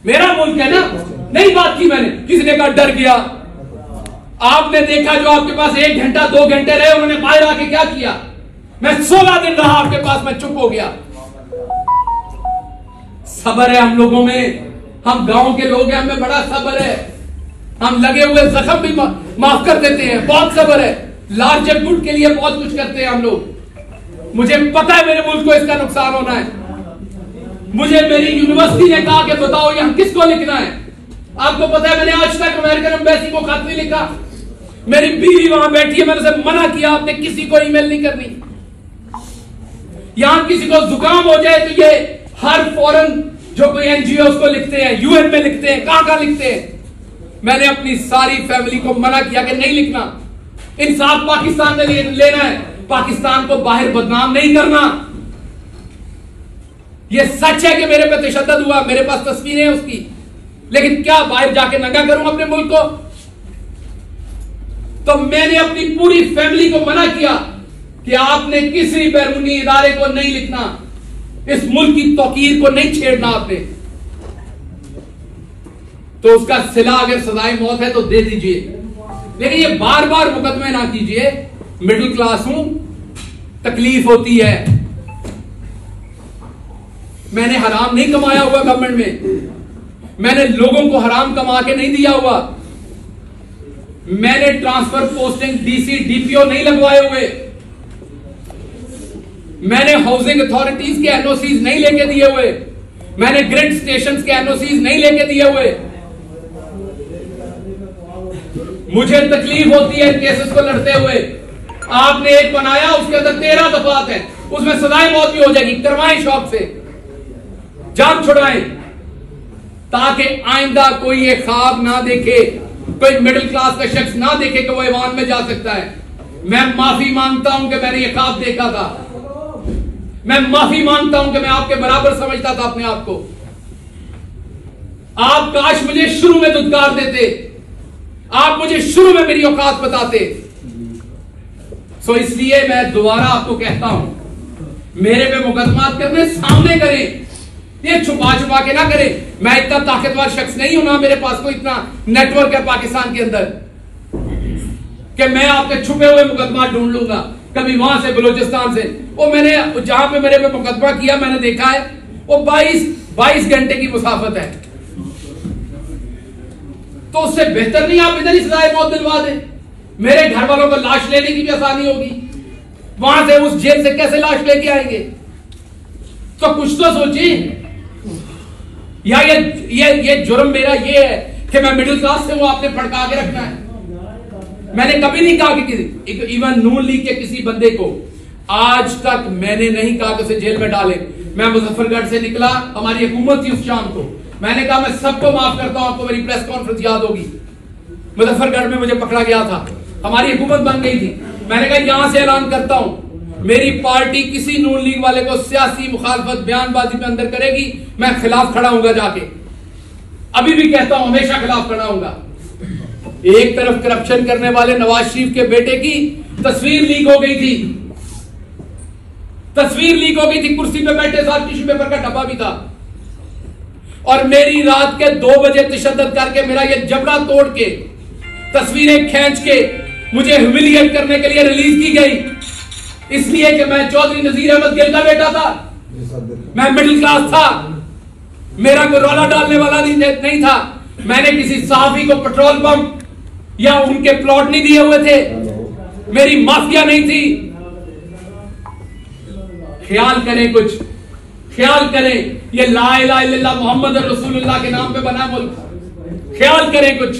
मेरा मुल्क है ना। नहीं बात की मैंने, किसी ने कहा डर गया। आपने देखा जो आपके पास 1 घंटा 2 घंटे रहे, उन्होंने बाहर आके क्या किया? मैं 16 दिन रहा आपके पास, मैं चुप हो गया। सब्र है हम लोगों में, हम गांव के लोग हैं, हमें बड़ा सब्र है। हम लगे हुए जख्म भी माफ कर देते हैं, बहुत सब्र है। लार्जर गुड के लिए बहुत कुछ करते हैं हम लोग। मुझे पता है मेरे मुल्क को इसका नुकसान होना है। मुझे मेरी यूनिवर्सिटी ने कहा कि बताओ ये हम किसको लिखना है। आपको पता है मैंने आज तक अमेरिकन एम्बेसी को खत नहीं लिखा। मेरी बीवी वहां बैठी है, मैंने उसे मना किया आपने किसी को ईमेल नहीं करनी। यहां किसी को जुकाम हो जाए तो ये हर फॉरेन जो कोई एनजीओ उसको लिखते हैं, यूएन में लिखते हैं, कहां लिखते हैं। मैंने अपनी सारी फैमिली को मना किया कि नहीं लिखना। इंसाफ पाकिस्तान में लेना है, पाकिस्तान को बाहर बदनाम नहीं करना। यह सच है कि मेरे पे तशद्दुद हुआ, मेरे पास तस्वीरें हैं उसकी, लेकिन क्या बाहर जाके नंगा करूं अपने मुल्क को? तो मैंने अपनी पूरी फैमिली को मना किया कि आपने किसी बैरूनी इदारे को नहीं लिखना, इस मुल्क की तौकीर को नहीं छेड़ना आपने। तो उसका सिला अगर सजाए मौत है तो दे दीजिए, लेकिन ये बार बार मुकदमे ना कीजिए। मिडिल क्लास हूं, तकलीफ होती है। मैंने हराम नहीं कमाया हुआ गवर्नमेंट में, मैंने लोगों को हराम कमा के नहीं दिया हुआ। मैंने ट्रांसफर पोस्टिंग डीसी डीपीओ नहीं लगवाए हुए। मैंने हाउसिंग अथॉरिटीज के एनओसीज नहीं लेके दिए हुए। मैंने ग्रिड स्टेशंस के एनओसीज नहीं लेके दिए हुए। मुझे तकलीफ होती है केसेस को लड़ते हुए। आपने एक बनाया, उसके अंदर 13 दफात है, उसमें सजाए मौत भी हो जाएगी। करवाएं शौक से, जान छुड़ाएं, ताकि आइंदा कोई ये ख्वाब ना देखे, कोई मिडिल क्लास का शख्स ना देखे कि वो ईवान में जा सकता है। मैं माफी मांगता हूं कि मैंने ये ख्वाब देखा था। मैं माफी मांगता हूं कि मैं आपके बराबर समझता था अपने आप को। आप काश मुझे शुरू में दुत्कार देते, आप मुझे शुरू में मेरी औकात बताते। सो इसलिए मैं दोबारा आपको कहता हूं, मेरे पे मुकदमा करने सामने करें, ये छुपा छुपा के ना करें। मैं इतना ताकतवर शख्स नहीं हूं, ना मेरे पास कोई इतना नेटवर्क है पाकिस्तान के अंदर कि मैं आपके छुपे हुए मुकदमा ढूंढ लूंगा, कभी वहां से बलूचिस्तान से। वो मैंने जहां पे मेरे पे मुकदमा किया मैंने देखा है, वो 22 घंटे की मुसाफत है। तो उससे बेहतर नहीं आप इधर ही सजाए मौत दिलवा दें। मेरे घर वालों को लाश लेने की भी आसानी होगी, वहां से उस जेल से कैसे लाश लेके आएंगे? तो कुछ तो सोचिए। या ये जुर्म मेरा ये है कि मैं मिडिल क्लास से वो आपने फड़का के रखना है। मैंने कभी नहीं कहा कि इवन नून लीग के किसी बंदे को आज तक मैंने नहीं कहा कि उसे जेल में डाले। मैं मुजफ्फरगढ़ से निकला, हमारी हुकूमत थी उस शाम को, मैंने कहा मैं सबको माफ करता हूं। आपको मेरी प्रेस कॉन्फ्रेंस याद होगी, मुजफ्फरगढ़ में मुझे पकड़ा गया था, हमारी हुकूमत बन गई थी। मैंने कहा यहां से ऐलान करता हूं, मेरी पार्टी किसी नून लीग वाले को सियासी मुखालफत बयानबाजी में अंदर करेगी, मैं खिलाफ खड़ा हूंगा जाके। अभी भी कहता हूं, हमेशा खिलाफ खड़ा हूंगा। एक तरफ करप्शन करने वाले नवाज शरीफ के बेटे की तस्वीर लीक हो गई थी, तस्वीर लीक हो गई थी, कुर्सी पे बैठे साथ टिश्यू पेपर का डब्बा भी था। और मेरी रात के 2 बजे तशद्दुद करके मेरा ये जबड़ा तोड़ के तस्वीरें खींच के मुझे ह्यूमिलिएट करने के लिए रिलीज की गई, इसलिए कि मैं चौधरी नजीर अहमद गिल का बेटा था, मैं मिडिल क्लास था, मेरा कोई रौला डालने वाला नहीं था। मैंने किसी सहाफी को पेट्रोल पंप या उनके प्लॉट नहीं दिए हुए थे, मेरी माफिया नहीं थी। ख्याल करें, कुछ ख्याल करें। ये ला इलाहा इल्लल्लाह मोहम्मद रसूलुल्लाह के नाम पे बना मुल्क, ख्याल करें कुछ।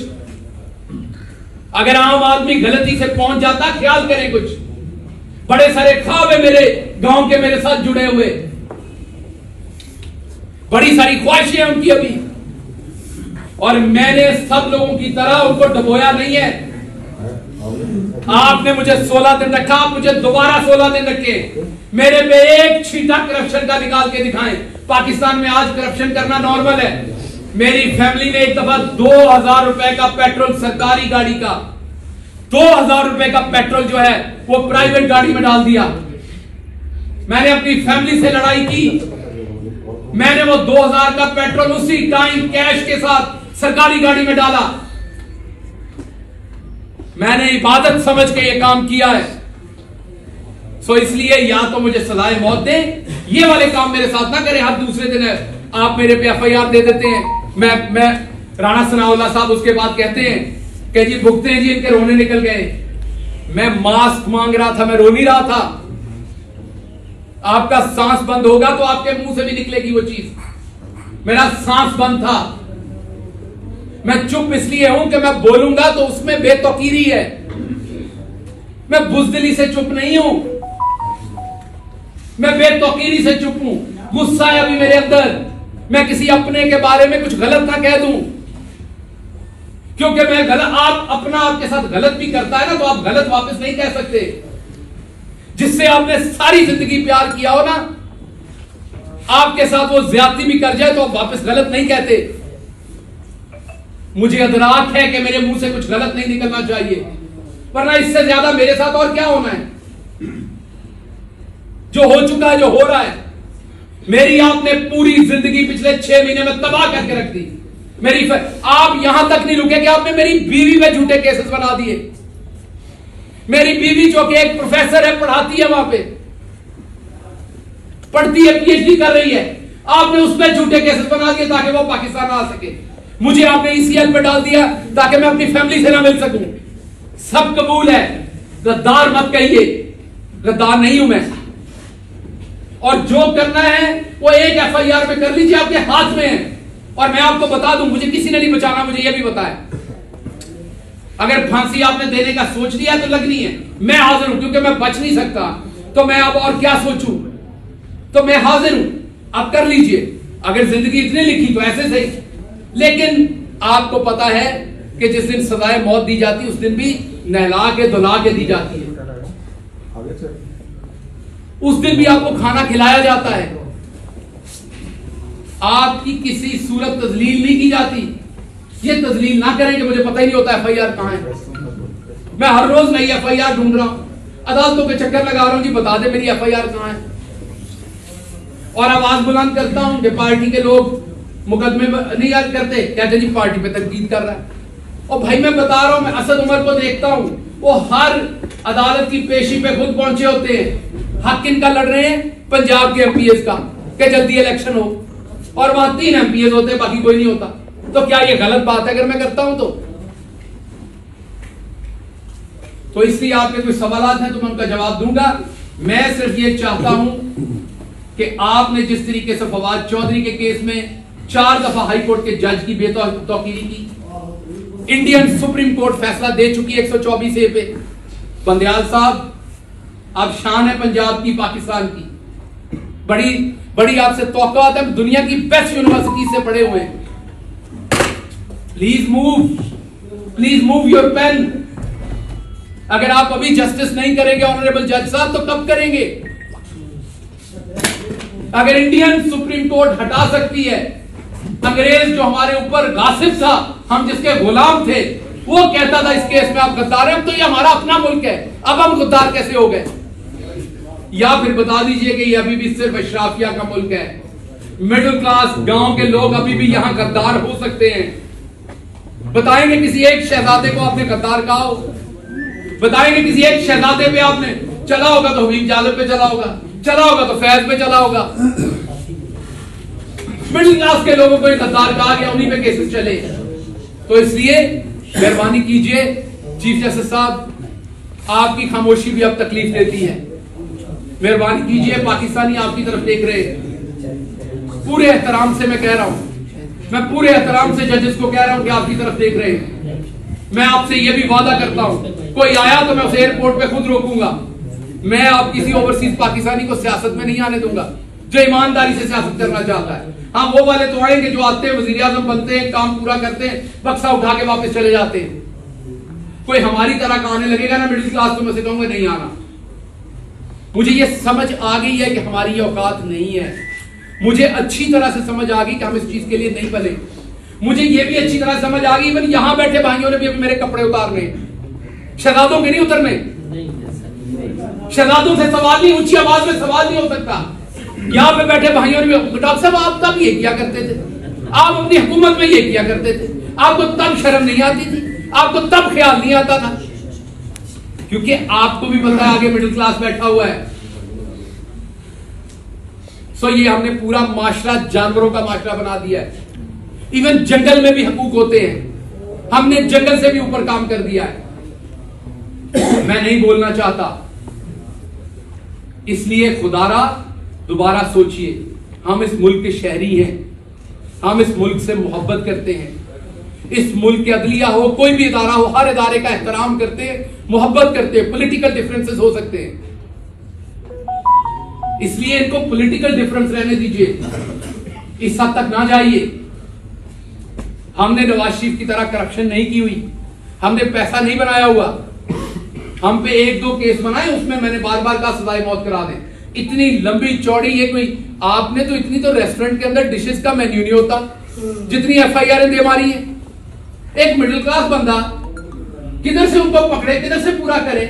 अगर आम आदमी गलती से पहुंच जाता, ख्याल करें कुछ। बड़े सारे ख्वाब है मेरे गांव के मेरे साथ जुड़े हुए, बड़ी सारी ख्वाहिशें हैं उनकी अभी, और मैंने सब लोगों की तरह उनको डबोया नहीं है। आपने मुझे 16 दिन रखा, आप मुझे दोबारा 16 दिन रखे। मेरे पे एक छींटा करप्शन का निकाल के दिखाएं। पाकिस्तान में आज करप्शन करना नॉर्मल है। मेरी फैमिली ने एक दफा 2000 रुपए का पेट्रोल, सरकारी गाड़ी का 2000 रुपए का पेट्रोल जो है वो प्राइवेट गाड़ी में डाल दिया। मैंने अपनी फैमिली से लड़ाई की, मैंने वो 2000 का पेट्रोल उसी टाइम कैश के साथ सरकारी गाड़ी में डाला। मैंने इबादत समझ के ये काम किया है। सो इसलिए या तो मुझे सजाए मौत दे, ये वाले काम मेरे साथ ना करें। हर दूसरे दिन आप मेरे पे FIR दे देते हैं। मैं राणा सनाउल्लाह साहब उसके बाद कहते हैं कि जी भुगते हैं जी, इनके रोने निकल गए। मैं मास्क मांग रहा था, मैं रो नहीं रहा था। आपका सांस बंद होगा तो आपके मुंह से भी निकलेगी वो चीज। मेरा सांस बंद था। मैं चुप इसलिए हूं कि मैं बोलूंगा तो उसमें बेतौकीरी है। मैं बुज़दिली से चुप नहीं हूं, मैं बेतौकीरी से चुप हूं। गुस्सा है अभी मेरे अंदर, मैं किसी अपने के बारे में कुछ गलत ना कह दूं, क्योंकि मैं गलत, आप अपना आपके साथ गलत भी करता है ना तो आप गलत वापस नहीं कह सकते। जिससे आपने सारी जिंदगी प्यार किया हो ना, आपके साथ वो ज्यादती भी कर जाए तो आप वापस गलत नहीं कहते। मुझे अदराक है कि मेरे मुंह से कुछ गलत नहीं निकलना चाहिए, वरना इससे ज्यादा मेरे साथ और क्या होना है। जो हो चुका है, जो हो रहा है, मेरी आपने पूरी जिंदगी पिछले 6 महीने में तबाह करके रख दी। आप यहां तक नहीं रुके कि आपने मेरी बीवी पे झूठे केसेस बना दिए। मेरी बीवी जो कि एक प्रोफेसर है, पढ़ाती है, वहां पे पढ़ती है, PhD कर रही है, आपने उस पर झूठे केसेस बना दिए ताकि वो पाकिस्तान आ सके। मुझे आपने ECL पे डाल दिया ताकि मैं अपनी फैमिली से ना मिल सकूं। सब कबूल है, गद्दार मत कहिए, गद्दार नहीं हूं मैं। और जो करना है वो एक FIR पे कर लीजिए, आपके हाथ में है। और मैं आपको बता दूं, मुझे किसी ने नहीं बचाना, मुझे यह भी बताया। अगर फांसी आपने देने का सोच लिया तो लगनी है, मैं हाजिर हूं, क्योंकि मैं बच नहीं सकता। तो मैं अब और क्या सोचूं, तो मैं हाजिर हूं, आप कर लीजिए। अगर जिंदगी इतनी लिखी तो ऐसे सही। लेकिन आपको पता है कि जिस दिन सजाए मौत दी जाती है उस दिन भी नहला के धुला के दी जाती है। उस दिन भी आपको खाना खिलाया जाता है। आपकी किसी सूरत तजलील नहीं की जाती। ये तजलील ना करें कि मुझे पता ही नहीं होता FIR कहां है। मैं हर रोज नई FIR ढूंढ रहा हूं, अदालतों के चक्कर लगा रहा हूं, जी बता दे मेरी FIR कहां है। और आवाज बुलंद करता हूं कि पार्टी के लोग मुकदमे नहीं याद करते, कहते जी पार्टी पे तनकीद कर रहा है। और भाई मैं बता रहा हूं, मैं असद उमर को देखता हूं, वो हर अदालत की पेशी पे खुद पहुंचे होते हैं। हक किनका लड़ रहे हैं? पंजाब के MPs का, कि जल्दी इलेक्शन हो। और वहां 3 MPs होते हैं, बाकी कोई नहीं होता। तो क्या ये गलत बात है अगर मैं करता हूं तो इसलिए आपके कोई सवाल हैं तो मैं उनका जवाब दूंगा। मैं सिर्फ ये चाहता हूं कि आपने जिस तरीके से फवाद चौधरी के केस में 4 दफा हाई कोर्ट के जज की बेतौकीरी की, इंडियन सुप्रीम कोर्ट फैसला दे चुकी है 124A पे। बंदयाल साहब, आप शान है पंजाब की, पाकिस्तान की, बड़ी बड़ी आपसे तौक़ात है, दुनिया की बेस्ट यूनिवर्सिटी से पढ़े हुए हैं। Please move your pen. अगर आप अभी जस्टिस नहीं करेंगे ऑनरेबल जज साहब, तो कब करेंगे? अगर इंडियन सुप्रीम कोर्ट हटा सकती है, अंग्रेज जो हमारे ऊपर गासिब था, हम जिसके गुलाम थे, वो कहता था इस केस में आप गद्दार हैं, तो ये हमारा अपना मुल्क है, अब हम गद्दार कैसे हो गए? या फिर बता दीजिए कि ये अभी भी सिर्फ अशराफिया का मुल्क है, मिडिल क्लास गांव के लोग अभी भी यहां गद्दार हो सकते हैं। बताएंगे किसी एक शहजादे को आपने गद्दार कहा हो? बताएंगे किसी एक शहजादे पे आपने चला होगा तो हबीब जालिब पे चला होगा, चला होगा तो फैज पे चला होगा। मिडिल क्लास के लोगों को गद्दार कहा गया, उन्हीं पे केसेस चले। तो इसलिए मेहरबानी कीजिए चीफ जस्टिस साहब, आपकी खामोशी भी अब तकलीफ देती है। मेहरबानी कीजिए, पाकिस्तानी आपकी तरफ देख रहे हैं। पूरे एहतराम से मैं कह रहा हूं, मैं पूरे एहतराम से जजेस को कह रहा हूं कि आपकी तरफ देख रहे हैं। मैं आपसे यह भी वादा करता हूं, कोई आया तो मैं उसे एयरपोर्ट पे खुद रोकूंगा। मैं आप किसी ओवरसीज पाकिस्तानी को सियासत में नहीं आने दूंगा जो ईमानदारी से सियासत करना चाहता है। हाँ, वो वाले तो आएंगे जो आते हैं, वजीर आजम बनते हैं, काम पूरा करते हैं, बक्सा उठा के वापस चले जाते हैं। कोई हमारी तरह का आने लगेगा ना मिडिल क्लास, तो मैं से कहूंगा नहीं आना। मुझे ये समझ आ गई है कि हमारी ये औकात नहीं है। मुझे अच्छी तरह से समझ आ गई कि हम इस चीज के लिए नहीं बने। मुझे ये भी अच्छी तरह समझ आ गई, इवन यहां बैठे भाइयों ने भी अभी मेरे कपड़े उतारने, शहजादों के नहीं उतरने। शहजादों से सवाल नहीं, ऊंची आवाज में सवाल नहीं हो सकता। यहां पे बैठे भाइयों ने, डॉक्टर साहब आप तब ये किया करते थे, आप अपनी हुकूमत में ये किया करते थे, आपको तब शर्म नहीं आती थी, आपको तब ख्याल नहीं आता था, क्योंकि आपको भी पता है आगे मिडिल क्लास बैठा हुआ है। सो ये हमने पूरा माशरा जानवरों का माशरा बना दिया है। इवन जंगल में भी हकूक होते हैं, हमने जंगल से भी ऊपर काम कर दिया है। मैं नहीं बोलना चाहता, इसलिए खुदारा दोबारा सोचिए। हम इस मुल्क के शहरी हैं, हम इस मुल्क से मोहब्बत करते हैं। इस मुल्क के अदलिया हो, कोई भी इदारा हो, हर इदारे का एहतराम करते हैं, मोहब्बत करते हैं। पॉलिटिकल डिफरेंसेस हो सकते हैं, इसलिए इनको पॉलिटिकल डिफरेंस रहने दीजिए, इस हद तक ना जाइए। हमने नवाज शरीफ की तरह करप्शन नहीं की हुई, हमने पैसा नहीं बनाया हुआ। हम पे 1-2 केस बनाए, उसमें मैंने बार बार कहा सजाए मौत करा दें। इतनी लंबी चौड़ी ये कोई, आपने तो इतनी तो रेस्टोरेंट के अंदर डिशेस का मेन्यू नहीं होता जितनी FIR दे मारी है। एक मिडिल क्लास बंदा किधर से उनको पकड़े, किधर से पूरा करे?